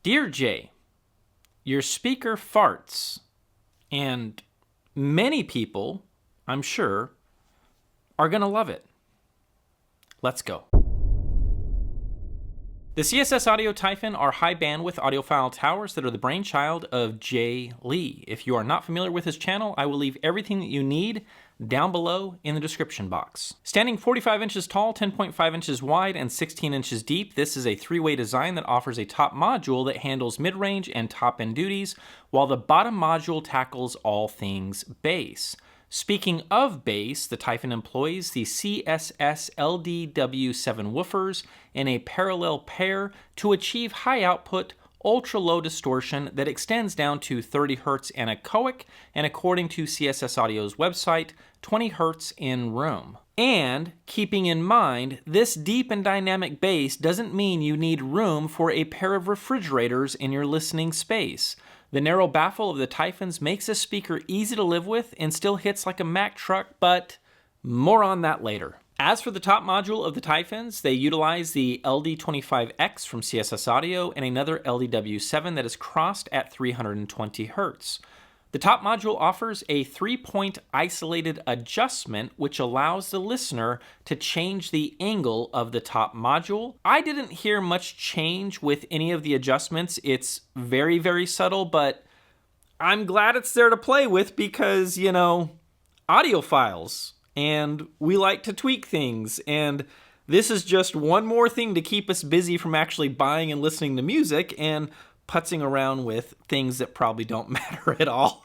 Dear Jay, your speaker farts, and many people, I'm sure, are going to love it. Let's go. The CSS Audio Typhon are high-bandwidth audiophile towers that are the brainchild of Jay Lee. If you are not familiar with his channel, I will leave everything that you need down below in the description box. Standing 45 inches tall, 10.5 inches wide, and 16 inches deep, this is a three-way design that offers a top module that handles mid-range and top-end duties, while the bottom module tackles all things bass. Speaking of bass, the Typhon employs the CSS LDW7 woofers in a parallel pair to achieve high output, ultra-low distortion that extends down to 30 Hz anechoic, and according to CSS Audio's website, 20 Hz in room. And keeping in mind, this deep and dynamic bass doesn't mean you need room for a pair of refrigerators in your listening space. The narrow baffle of the Typhons makes this speaker easy to live with and still hits like a Mack truck, but more on that later. As for the top module of the Typhons, they utilize the LD25X from CSS Audio and another LDW7 that is crossed at 320 Hz. The top module offers a 3-point isolated adjustment which allows the listener to change the angle of the top module. I didn't hear much change with any of the adjustments. It's very, very subtle, but I'm glad it's there to play with because, you know, audiophiles, and we like to tweak things, and this is just one more thing to keep us busy from actually buying and listening to music and putzing around with things that probably don't matter at all.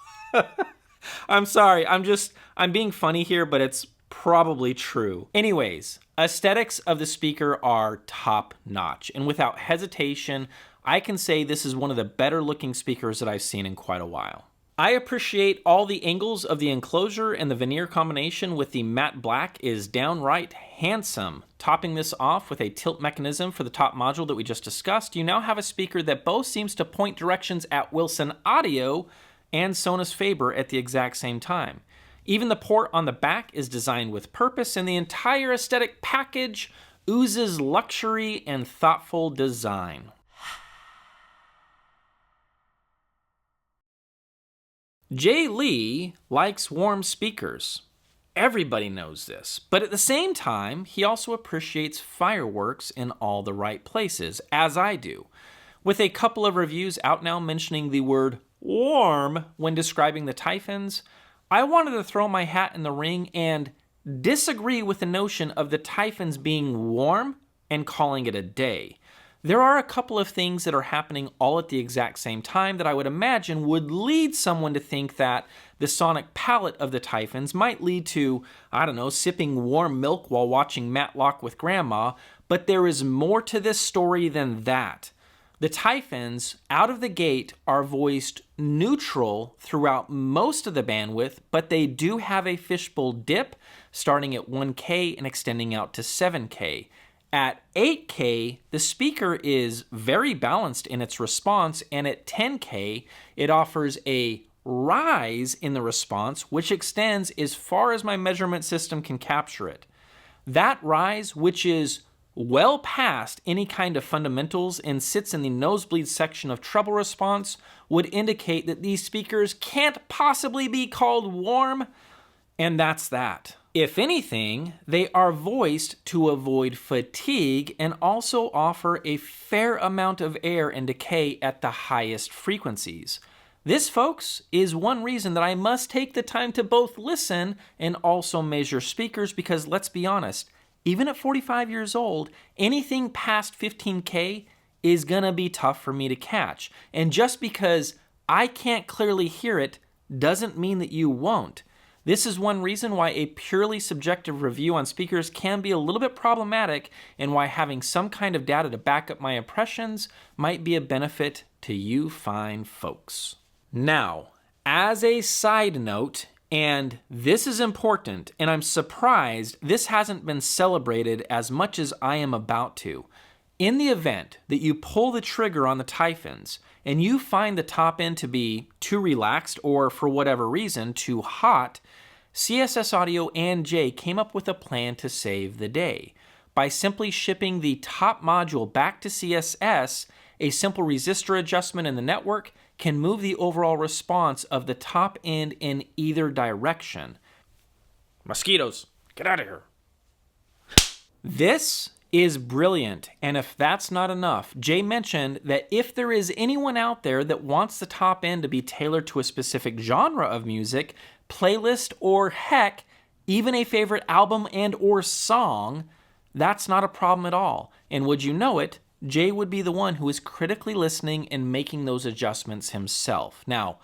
I'm sorry, I'm being funny here, but it's probably true. Anyways, aesthetics of the speaker are top notch, and without hesitation, I can say this is one of the better looking speakers that I've seen in quite a while. I appreciate all the angles of the enclosure, and the veneer combination with the matte black is downright handsome. Topping this off with a tilt mechanism for the top module that we just discussed, you now have a speaker that both seems to point directions at Wilson Audio and Sonus Faber at the exact same time. Even the port on the back is designed with purpose, and the entire aesthetic package oozes luxury and thoughtful design. Jay Lee likes warm speakers. Everybody knows this, but at the same time, he also appreciates fireworks in all the right places, as I do. With a couple of reviews out now mentioning the word warm when describing the Typhons, I wanted to throw my hat in the ring and disagree with the notion of the Typhons being warm and calling it a day. There are a couple of things that are happening all at the exact same time that I would imagine would lead someone to think that the sonic palette of the Typhons might lead to, I don't know, sipping warm milk while watching Matlock with Grandma, but there is more to this story than that. The Typhons, out of the gate, are voiced neutral throughout most of the bandwidth, but they do have a fishbowl dip starting at 1K and extending out to 7K. At 8K, the speaker is very balanced in its response, and at 10K, it offers a rise in the response, which extends as far as my measurement system can capture it. That rise, which is well past any kind of fundamentals and sits in the nosebleed section of treble response, would indicate that these speakers can't possibly be called warm, and that's that. If anything, they are voiced to avoid fatigue and also offer a fair amount of air and decay at the highest frequencies. This, folks, is one reason that I must take the time to both listen and also measure speakers, because let's be honest, even at 45 years old, anything past 15K is gonna be tough for me to catch. And just because I can't clearly hear it doesn't mean that you won't. This is one reason why a purely subjective review on speakers can be a little bit problematic, and why having some kind of data to back up my impressions might be a benefit to you fine folks. Now, as a side note, and this is important, and I'm surprised this hasn't been celebrated as much as I am about to. In the event that you pull the trigger on the Typhons and you find the top end to be too relaxed or for whatever reason too hot, CSS Audio and Jay came up with a plan to save the day. By simply shipping the top module back to CSS, a simple resistor adjustment in the network can move the overall response of the top end in either direction. Mosquitoes, get out of here. This is brilliant, and if that's not enough, Jay mentioned that if there is anyone out there that wants the top end to be tailored to a specific genre of music, playlist, or heck, even a favorite album and or song, that's not a problem at all. And would you know it, Jay would be the one who is critically listening and making those adjustments himself. Now,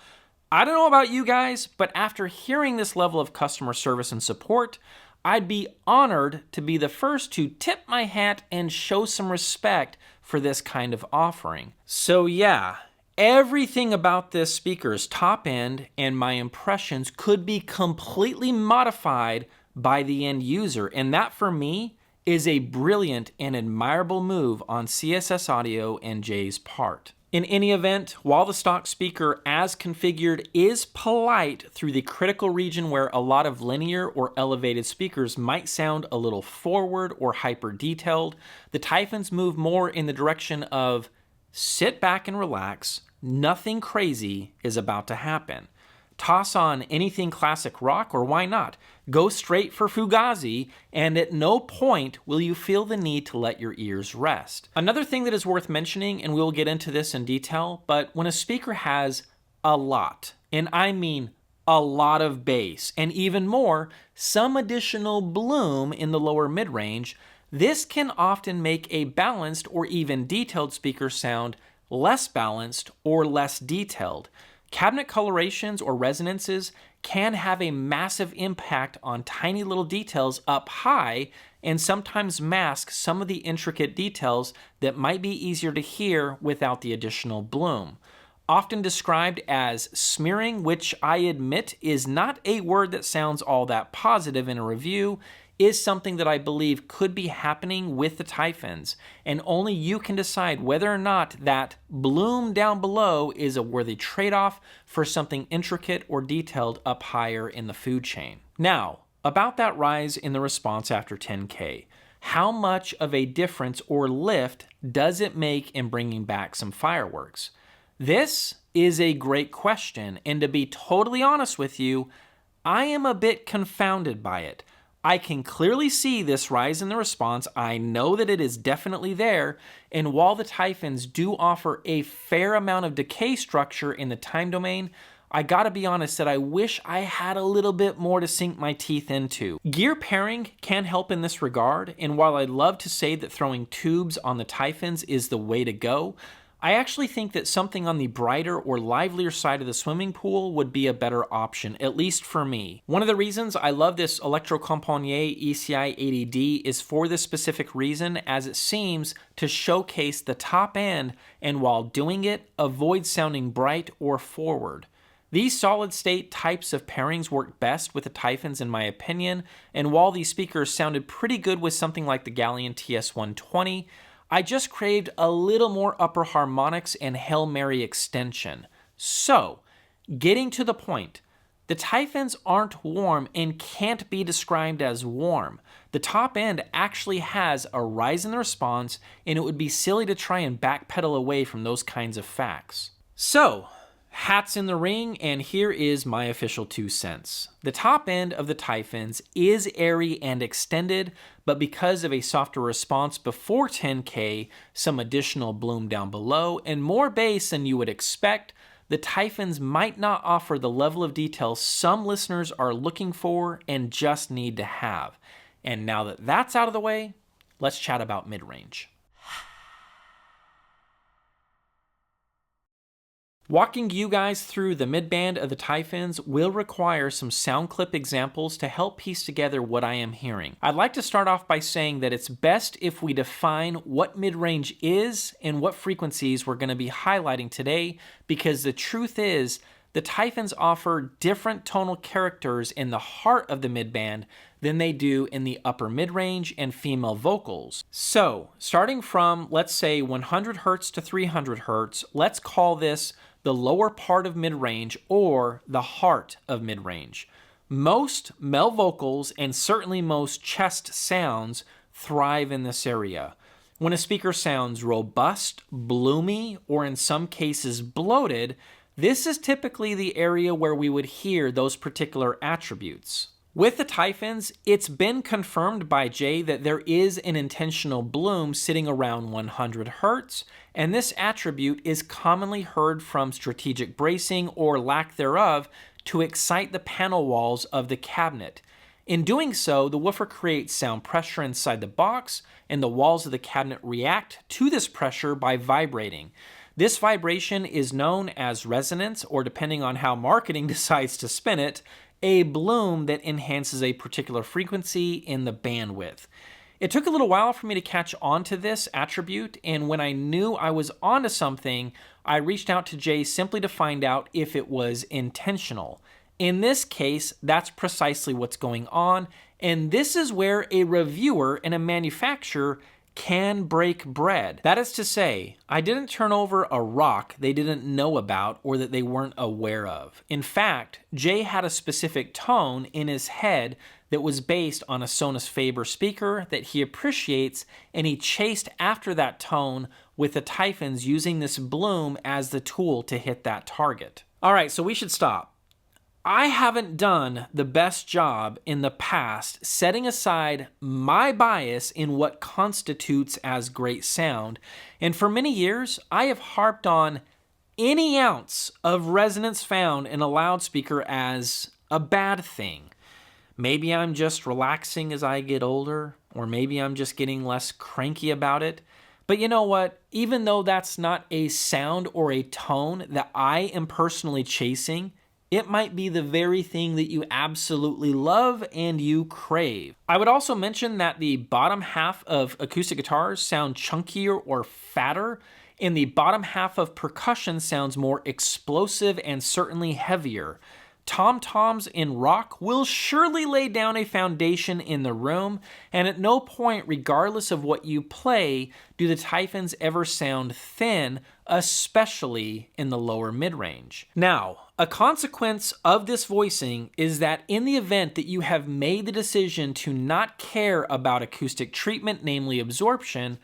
I don't know about you guys, but after hearing this level of customer service and support, I'd be honored to be the first to tip my hat and show some respect for this kind of offering. So yeah, everything about this speaker's top end and my impressions could be completely modified by the end user, and that for me is a brilliant and admirable move on CSS Audio and Jay's part. In any event, while the stock speaker as configured is polite through the critical region where a lot of linear or elevated speakers might sound a little forward or hyper detailed, the Typhons move more in the direction of sit back and relax, nothing crazy is about to happen. Toss on anything classic rock, or why not? Go straight for Fugazi, and at no point will you feel the need to let your ears rest. Another thing that is worth mentioning, and we'll get into this in detail, but when a speaker has a lot, and I mean a lot of bass, and even more, some additional bloom in the lower mid-range, this can often make a balanced or even detailed speaker sound less balanced or less detailed. Cabinet colorations or resonances can have a massive impact on tiny little details up high and sometimes mask some of the intricate details that might be easier to hear without the additional bloom. Often described as smearing, which I admit is not a word that sounds all that positive in a review, is something that I believe could be happening with the Typhons, and only you can decide whether or not that bloom down below is a worthy trade-off for something intricate or detailed up higher in the food chain. Now, about that rise in the response after 10K, how much of a difference or lift does it make in bringing back some fireworks? This is a great question, and to be totally honest with you, I am a bit confounded by it. I can clearly see this rise in the response. I know that it is definitely there, and while the Typhons do offer a fair amount of decay structure in the time domain, I gotta be honest that I wish I had a little bit more to sink my teeth into. Gear pairing can help in this regard, and while I'd love to say that throwing tubes on the Typhons is the way to go, I actually think that something on the brighter or livelier side of the swimming pool would be a better option, at least for me. One of the reasons I love this Electrocompagnie ECI 80D is for this specific reason, as it seems to showcase the top end and while doing it, avoid sounding bright or forward. These solid-state types of pairings work best with the Typhons in my opinion, and while these speakers sounded pretty good with something like the Galleon TS120, I just craved a little more upper harmonics and Hail Mary extension. So, getting to the point, the Typhons aren't warm and can't be described as warm. The top end actually has a rise in the response, and it would be silly to try and backpedal away from those kinds of facts. So, hats in the ring, and here is my official 2 cents. The top end of the Typhons is airy and extended, but because of a softer response before 10K, some additional bloom down below, and more bass than you would expect, the Typhons might not offer the level of detail some listeners are looking for and just need to have. And now that that's out of the way, let's chat about mid-range. Walking you guys through the mid-band of the Typhons will require some sound clip examples to help piece together what I am hearing. I'd like to start off by saying that it's best if we define what mid-range is and what frequencies we're going to be highlighting today, because the truth is, the Typhons offer different tonal characters in the heart of the mid-band than they do in the upper mid-range and female vocals. So, starting from, let's say, 100 Hz to 300 Hz, let's call this the lower part of mid-range or the heart of mid-range. Most male vocals and certainly most chest sounds thrive in this area. When a speaker sounds robust, bloomy, or in some cases bloated, this is typically the area where we would hear those particular attributes. With the Typhons, it's been confirmed by Jay that there is an intentional bloom sitting around 100 Hz, and this attribute is commonly heard from strategic bracing or lack thereof to excite the panel walls of the cabinet. In doing so, the woofer creates sound pressure inside the box, and the walls of the cabinet react to this pressure by vibrating. This vibration is known as resonance, or depending on how marketing decides to spin it, a bloom that enhances a particular frequency in the bandwidth. It took a little while for me to catch on to this attribute, and when I knew I was onto something, I reached out to Jay simply to find out if it was intentional. In this case, that's precisely what's going on, and this is where a reviewer and a manufacturer can break bread. That is to say, I didn't turn over a rock they didn't know about or that they weren't aware of. In fact, Jay had a specific tone in his head that was based on a Sonus Faber speaker that he appreciates, and he chased after that tone with the Typhons using this bloom as the tool to hit that target. All right, so we should stop. I haven't done the best job in the past setting aside my bias in what constitutes as great sound, and for many years I have harped on any ounce of resonance found in a loudspeaker as a bad thing. Maybe I'm just relaxing as I get older, or maybe I'm just getting less cranky about it. But you know what? Even though that's not a sound or a tone that I am personally chasing, it might be the very thing that you absolutely love and you crave. I would also mention that the bottom half of acoustic guitars sound chunkier or fatter, and the bottom half of percussion sounds more explosive and certainly heavier. Tom-toms in rock will surely lay down a foundation in the room, and at no point, regardless of what you play, do the Typhons ever sound thin, especially in the lower mid-range. Now, a consequence of this voicing is that in the event that you have made the decision to not care about acoustic treatment, namely absorption,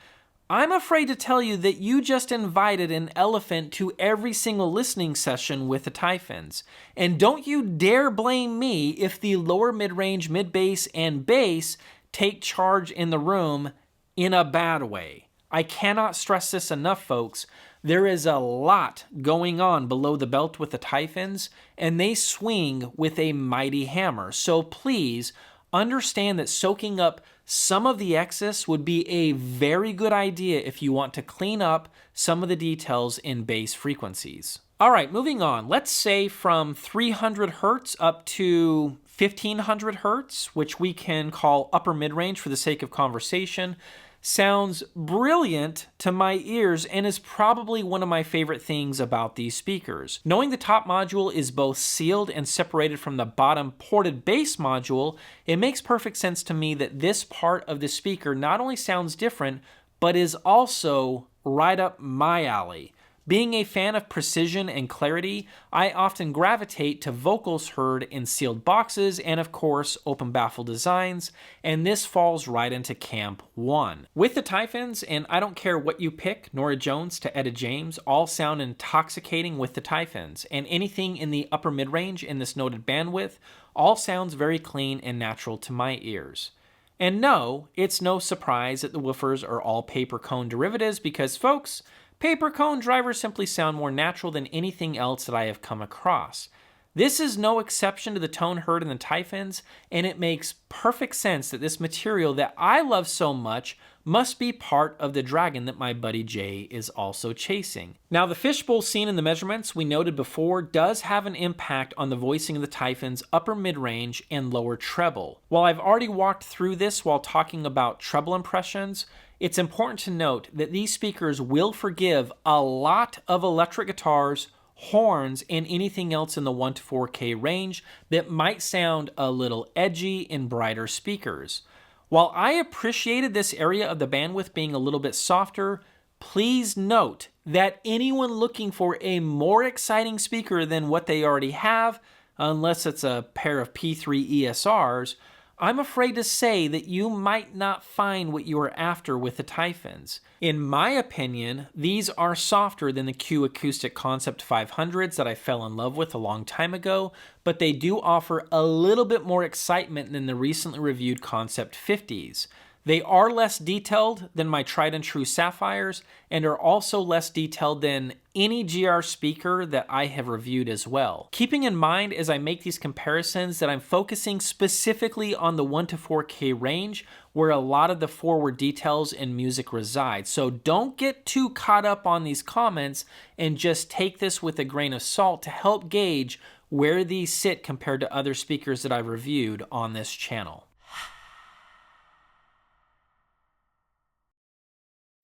I'm afraid to tell you that you just invited an elephant to every single listening session with the Typhons. And don't you dare blame me if the lower mid-range, mid-bass, and bass take charge in the room in a bad way. I cannot stress this enough, folks. There is a lot going on below the belt with the Typhons, and they swing with a mighty hammer. So please understand that soaking up some of the excess would be a very good idea if you want to clean up some of the details in bass frequencies. All right, moving on. Let's say from 300 Hertz up to 1500 Hertz, which we can call upper mid-range for the sake of conversation, sounds brilliant to my ears and is probably one of my favorite things about these speakers. Knowing the top module is both sealed and separated from the bottom ported bass module, it makes perfect sense to me that this part of the speaker not only sounds different, but is also right up my alley. Being a fan of precision and clarity, I often gravitate to vocals heard in sealed boxes and, of course, open baffle designs, and this falls right into Camp 1. With the Typhons, and I don't care what you pick, Norah Jones to Etta James, all sound intoxicating with the Typhons, and anything in the upper mid-range in this noted bandwidth all sounds very clean and natural to my ears. And no, it's no surprise that the woofers are all paper cone derivatives because, folks, paper cone drivers simply sound more natural than anything else that I have come across. This is no exception to the tone heard in the Typhons, and it makes perfect sense that this material that I love so much must be part of the dragon that my buddy Jay is also chasing. Now, the fishbowl seen in the measurements we noted before does have an impact on the voicing of the Typhons' upper mid-range and lower treble. While I've already walked through this while talking about treble impressions, it's important to note that these speakers will forgive a lot of electric guitars, horns, and anything else in the 1 to 4K range that might sound a little edgy in brighter speakers. While I appreciated this area of the bandwidth being a little bit softer, please note that anyone looking for a more exciting speaker than what they already have, unless it's a pair of P3 ESRs, I'm afraid to say that you might not find what you are after with the Typhons. In my opinion, these are softer than the Q Acoustic Concept 500s that I fell in love with a long time ago, but they do offer a little bit more excitement than the recently reviewed Concept 50s. They are less detailed than my tried and true Sapphires, and are also less detailed than any GR speaker that I have reviewed as well. Keeping in mind as I make these comparisons that I'm focusing specifically on the 1 to 4K range, where a lot of the forward details in music reside. So don't get too caught up on these comments and just take this with a grain of salt to help gauge where these sit compared to other speakers that I've reviewed on this channel.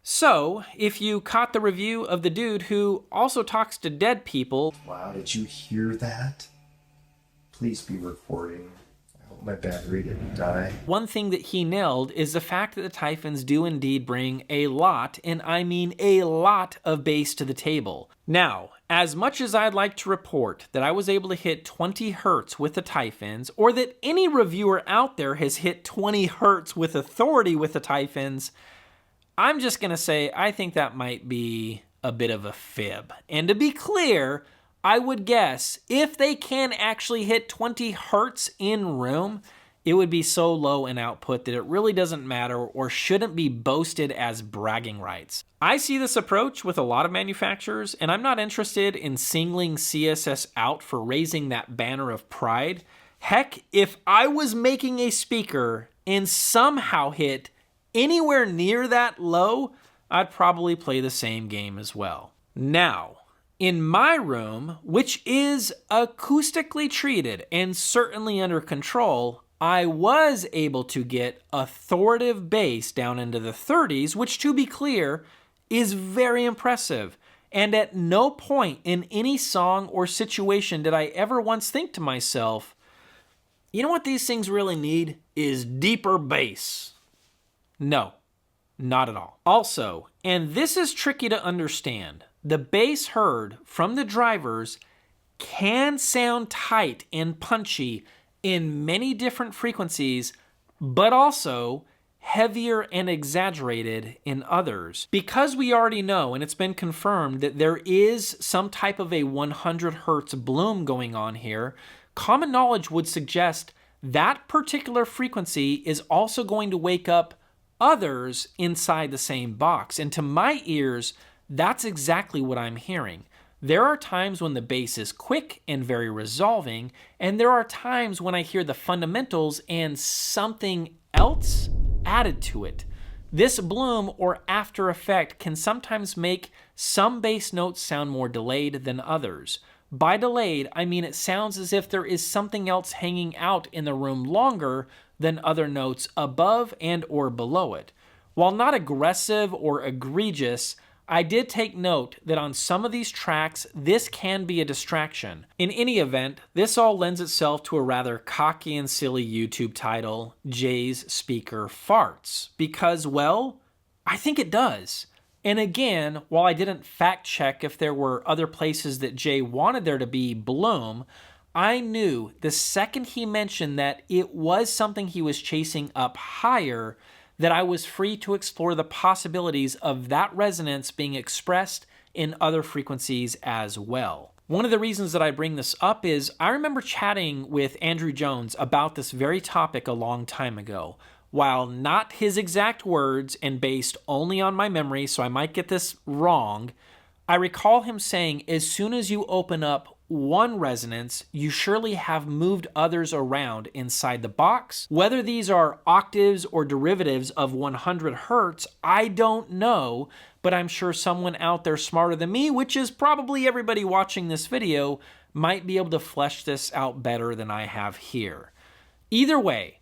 So, if you caught the review of the dude who also talks to dead people... Wow, did you hear that? Please be recording. I hope my battery didn't die. One thing that he nailed is the fact that the Typhons do indeed bring a lot, and I mean a lot, of bass to the table. Now, as much as I'd like to report that I was able to hit 20 hertz with the Typhons, or that any reviewer out there has hit 20 hertz with authority with the Typhons, I'm just going to say I think that might be a bit of a fib. And to be clear, I would guess if they can actually hit 20 hertz in room, it would be so low in output that it really doesn't matter or shouldn't be boasted as bragging rights. I see this approach with a lot of manufacturers, and I'm not interested in singling CSS out for raising that banner of pride. Heck, if I was making a speaker and somehow hit anywhere near that low, I'd probably play the same game as well. Now, in my room, which is acoustically treated and certainly under control, I was able to get authoritative bass down into the 30s, which, to be clear, is very impressive. And at no point in any song or situation did I ever once think to myself, you know what these things really need is deeper bass. No, not at all. Also, and this is tricky to understand, the bass heard from the drivers can sound tight and punchy in many different frequencies, but also heavier and exaggerated in others. Because we already know, and it's been confirmed, that there is some type of a 100 hertz bloom going on here, common knowledge would suggest that particular frequency is also going to wake up others inside the same box. And to my ears, that's exactly what I'm hearing. There are times when the bass is quick and very resolving, and there are times when I hear the fundamentals and something else added to it. This bloom or after effect can sometimes make some bass notes sound more delayed than others. By delayed, I mean it sounds as if there is something else hanging out in the room longer than other notes above and or below it. While not aggressive or egregious, I did take note that on some of these tracks, this can be a distraction. In any event, this all lends itself to a rather cocky and silly YouTube title, Jay's Speaker Farts, because, well, I think it does. And again, while I didn't fact check if there were other places that Jay wanted there to be bloom, I knew the second he mentioned that it was something he was chasing up higher, that I was free to explore the possibilities of that resonance being expressed in other frequencies as well. One of the reasons that I bring this up is I remember chatting with Andrew Jones about this very topic a long time ago. While not his exact words and based only on my memory, so I might get this wrong, I recall him saying, as soon as you open up one resonance, you surely have moved others around inside the box. Whether these are octaves or derivatives of 100 hertz, I don't know, but I'm sure someone out there smarter than me, which is probably everybody watching this video, might be able to flesh this out better than I have here. Either way,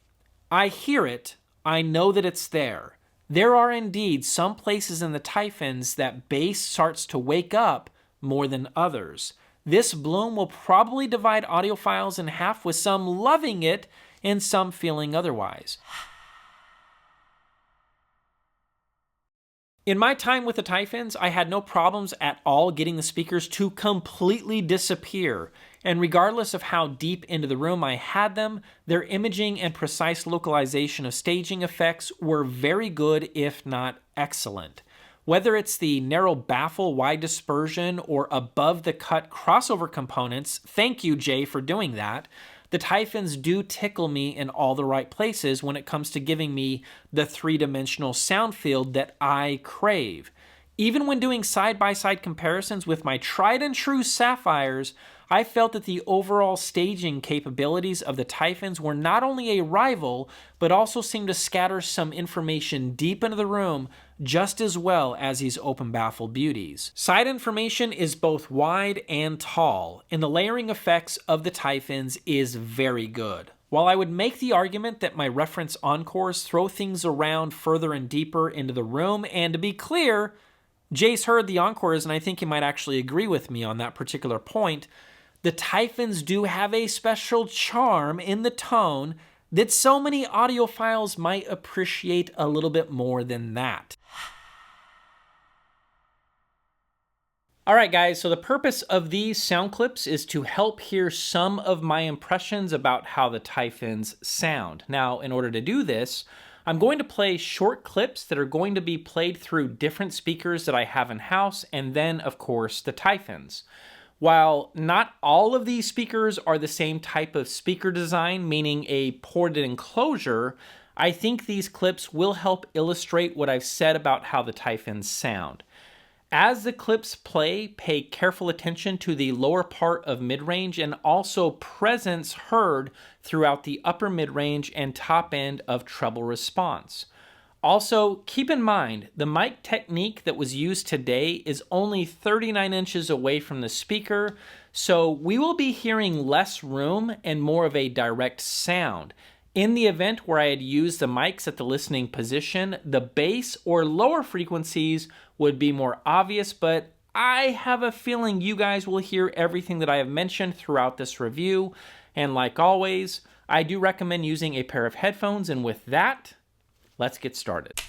I hear it, I know that it's there. There are indeed some places in the Typhons that bass starts to wake up more than others. This bloom will probably divide audiophiles in half, with some loving it and some feeling otherwise. In my time with the Typhons, I had no problems at all getting the speakers to completely disappear. and regardless of how deep into the room I had them, their imaging and precise localization of staging effects were very good, if not excellent. Whether it's the narrow baffle, wide dispersion, or above-the-cut crossover components, thank you, Jay, for doing that, the Typhons do tickle me in all the right places when it comes to giving me the three-dimensional sound field that I crave. Even when doing side-by-side comparisons with my tried-and-true Sapphires, I felt that the overall staging capabilities of the Typhons were not only a rival, but also seemed to scatter some information deep into the room just as well as these open baffle beauties. Side information is both wide and tall, and the layering effects of the Typhons is very good. While I would make the argument that my reference encores throw things around further and deeper into the room, and to be clear, Jace heard the encores and I think he might actually agree with me on that particular point, the Typhons do have a special charm in the tone that so many audiophiles might appreciate a little bit more than that. Alright guys, so the purpose of these sound clips is to help hear some of my impressions about how the Typhons sound. Now, in order to do this, I'm going to play short clips that are going to be played through different speakers that I have in-house, and then, of course, the Typhons. While not all of these speakers are the same type of speaker design, meaning a ported enclosure, I think these clips will help illustrate what I've said about how the Typhons sound. As the clips play, pay careful attention to the lower part of midrange and also presence heard throughout the upper midrange and top end of treble response. Also, keep in mind, the mic technique that was used today is only 39 inches away from the speaker, so we will be hearing less room and more of a direct sound. In the event where I had used the mics at the listening position, the bass or lower frequencies would be more obvious, but I have a feeling you guys will hear everything that I have mentioned throughout this review, and like always, I do recommend using a pair of headphones, and with that, let's get started.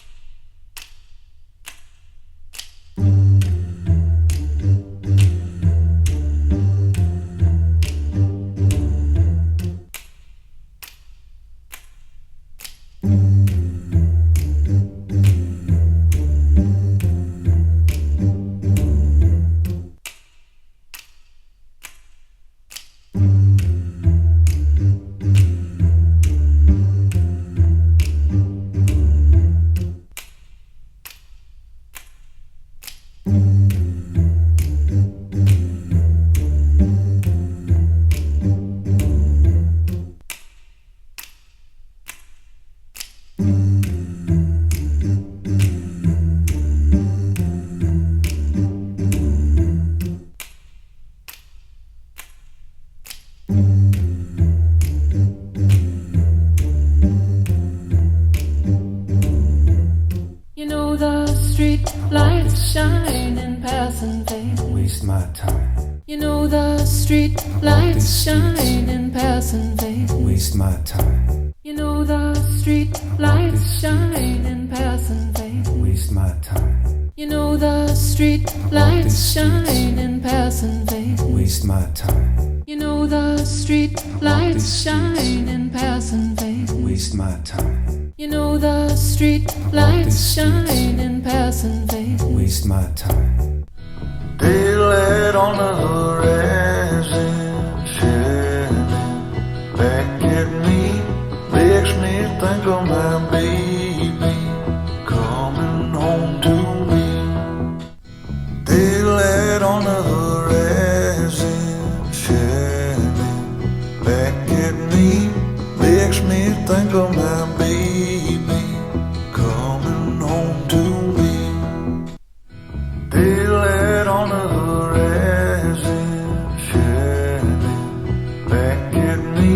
shine and pass and fade. Waste my time. You know the street lights shine and pass and fade. Waste my time. You know the street lights shine and pass and fade. Waste my time. You know the street lights shine and pass and fade. Waste my time. You know the street lights shine and pass and fade. Waste my time. You know the street lights shine and pass and fade. Waste my time. Daylight on the horizon, shining back at me, makes me think of my baby coming home to me. Daylight on the horizon, shining back at me, makes me think of my baby coming home to me. Daylight on the horizon, shining back at me,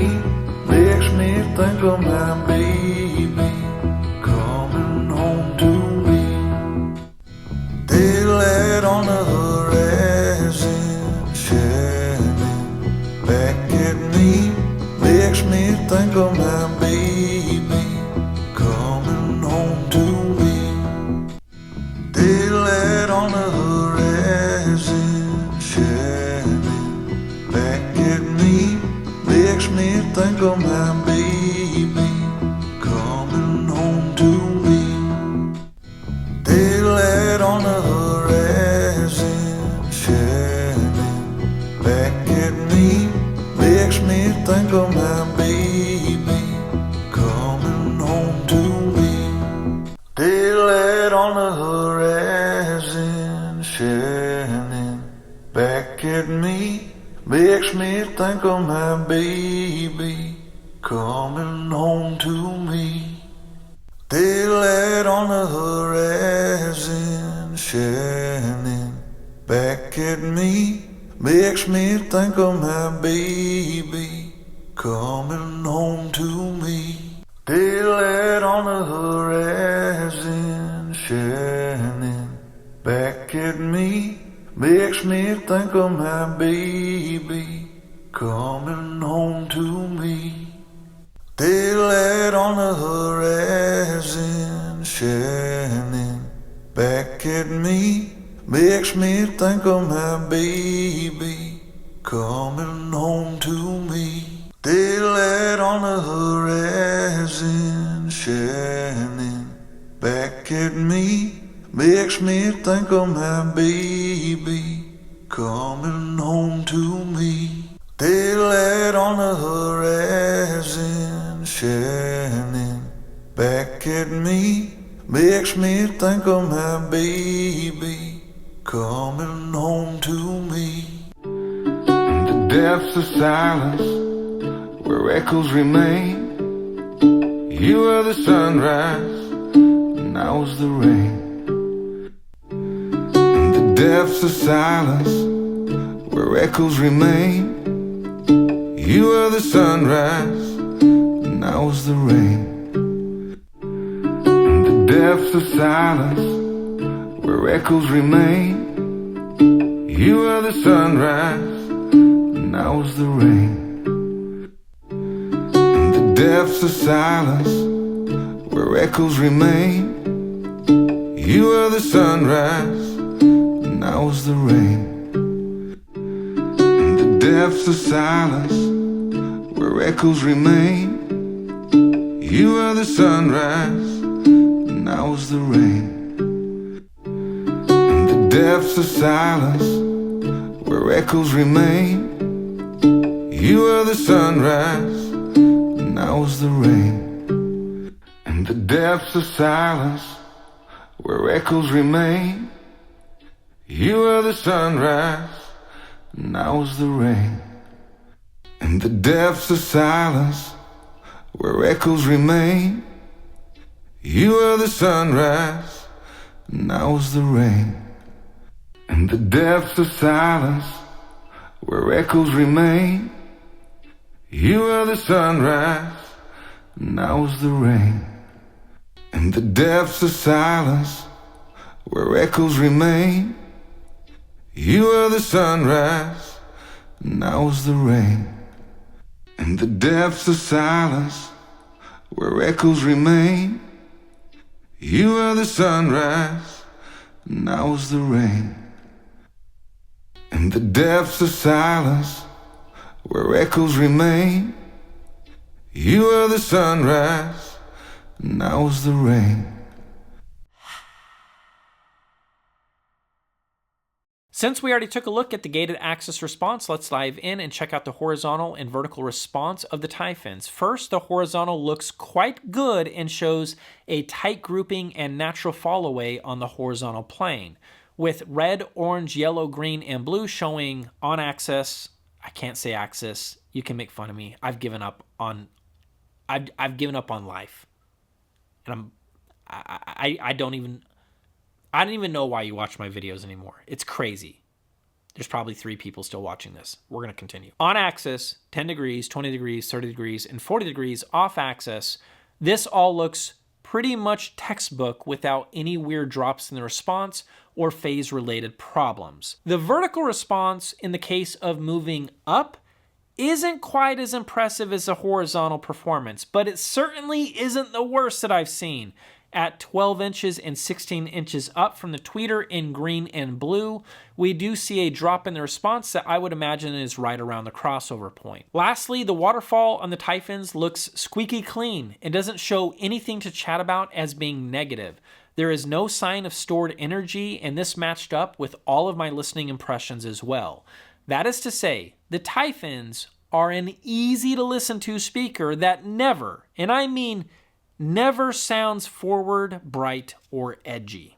makes me think of my baby coming home to me. Daylight on the horizon, shining back at me, makes me think of my baby coming home to me. Daylight on the horizon, shining back at me. think of my baby coming home to me. Daylight on the horizon shining back at me makes me think of my baby coming home to me. Daylight on the horizon shining back at me makes me think of my baby coming home to me. Daylight on the horizon shining back at me makes me think of my baby coming home to me. Daylight on the horizon shining back at me makes me think of my baby coming home to me. Daylight on the horizon shining back at me makes me think of my baby coming home to me. Daylight on the horizon shining back at me makes me think of my baby coming home to me. Daylight on the horizon shining back at me makes me think of my baby coming home to me. In the depths of silence, where echoes remain, you are the sunrise, and I was the rain. In the depths of silence, where echoes remain, you are the sunrise, and I was the rain. In the depths of silence, where echoes remain, you are the sunrise, and I was the rain. In the depths of silence, where echoes remain, you are the sunrise, and I was the rain. In the depths of silence, where echoes remain, you are the sunrise, and I was the rain. In the depths of silence, where echoes remain, you are the sunrise, and I was the rain. In the depths of silence, where echoes remain, you are the sunrise, and I was the rain. In the depths of silence, where echoes remain, you are the sunrise, and I was the rain. In the depths of silence, where echoes remain, you are the sunrise, and I was the rain. In the depths of silence, where echoes remain, you are the sunrise, and I was the rain. In the depths of silence, where echoes remain, you are the sunrise, and I was the rain. In the depths of silence, where echoes remain, you are the sunrise, and I was the rain. Since we already took a look at the gated axis response, let's dive in and check out the horizontal and vertical response of the Typhons. First, the horizontal looks quite good and shows a tight grouping and natural fall away on the horizontal plane, with red, orange, yellow, green, and blue showing on axis. I can't say axis. You can make fun of me. I've given up on life, and I don't even know why you watch my videos anymore. It's crazy. There's probably 3 people still watching this. We're going to continue. On axis, 10 degrees, 20 degrees, 30 degrees, and 40 degrees. Off axis, this all looks pretty much textbook without any weird drops in the response or phase-related problems. The vertical response, in the case of moving up, isn't quite as impressive as the horizontal performance, but it certainly isn't the worst that I've seen. at 12 inches and 16 inches up from the tweeter in green and blue, we do see a drop in the response that I would imagine is right around the crossover point. Lastly, the waterfall on the Typhons looks squeaky clean and doesn't show anything to chat about as being negative. There is no sign of stored energy, and this matched up with all of my listening impressions as well. That is to say, the Typhons are an easy to listen to speaker that never, and I mean never, sounds forward, bright, or edgy.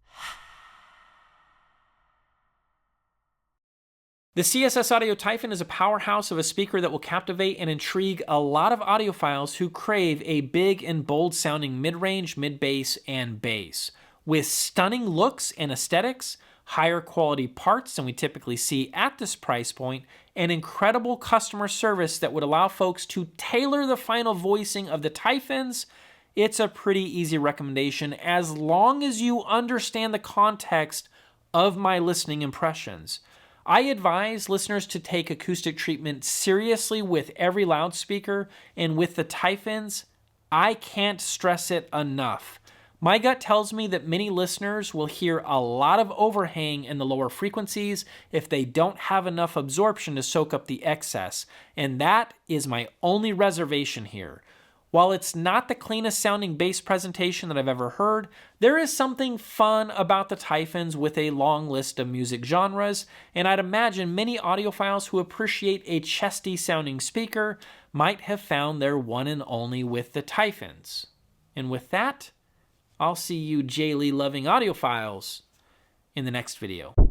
The CSS Audio Typhon is a powerhouse of a speaker that will captivate and intrigue a lot of audiophiles who crave a big and bold sounding mid-range, mid-bass, and bass. With stunning looks and aesthetics, higher quality parts than we typically see at this price point, and incredible customer service that would allow folks to tailor the final voicing of the Typhons, it's a pretty easy recommendation as long as you understand the context of my listening impressions. I advise listeners to take acoustic treatment seriously with every loudspeaker, and with the Typhons, I can't stress it enough. My gut tells me that many listeners will hear a lot of overhang in the lower frequencies if they don't have enough absorption to soak up the excess, and that is my only reservation here. While it's not the cleanest sounding bass presentation that I've ever heard, there is something fun about the Typhons with a long list of music genres, and I'd imagine many audiophiles who appreciate a chesty sounding speaker might have found their one and only with the Typhons. And with that, I'll see you J. Lee loving audiophiles in the next video.